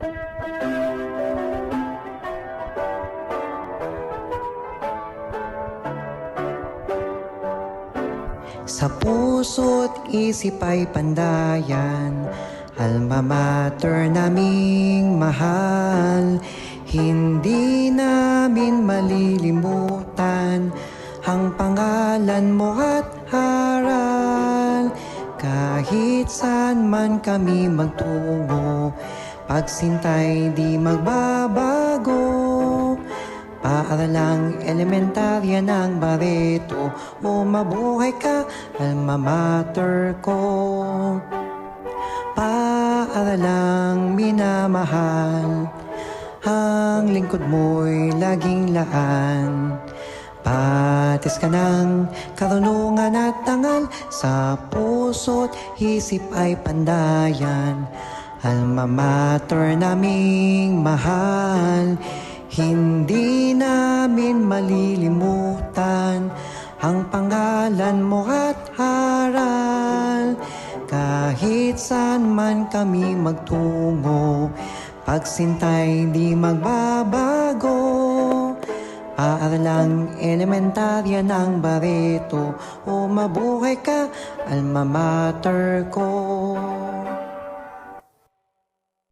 Sa puso't isip ay pandayan, alma mater naming mahal. Hindi namin malilimutan ang pangalan mo at haral. Kahit saan man kami magtungo, pagsintay di magbabago. Paaralang elementarya ng Barreto, o mabuhay ka, alma mater ko. Paaralang minamahal, ang lingkod mo'y laging laan. Patis ka ng karunungan at tangal, sa puso't isip ay pandayan, alma mater naming mahal. Hindi namin malilimutan ang pangalan mo at haral. Kahit saan man kami magtungo, pagsintay di magbabago. Paaralang elementarya ng Barreto, o mabuhay ka, alma mater ko.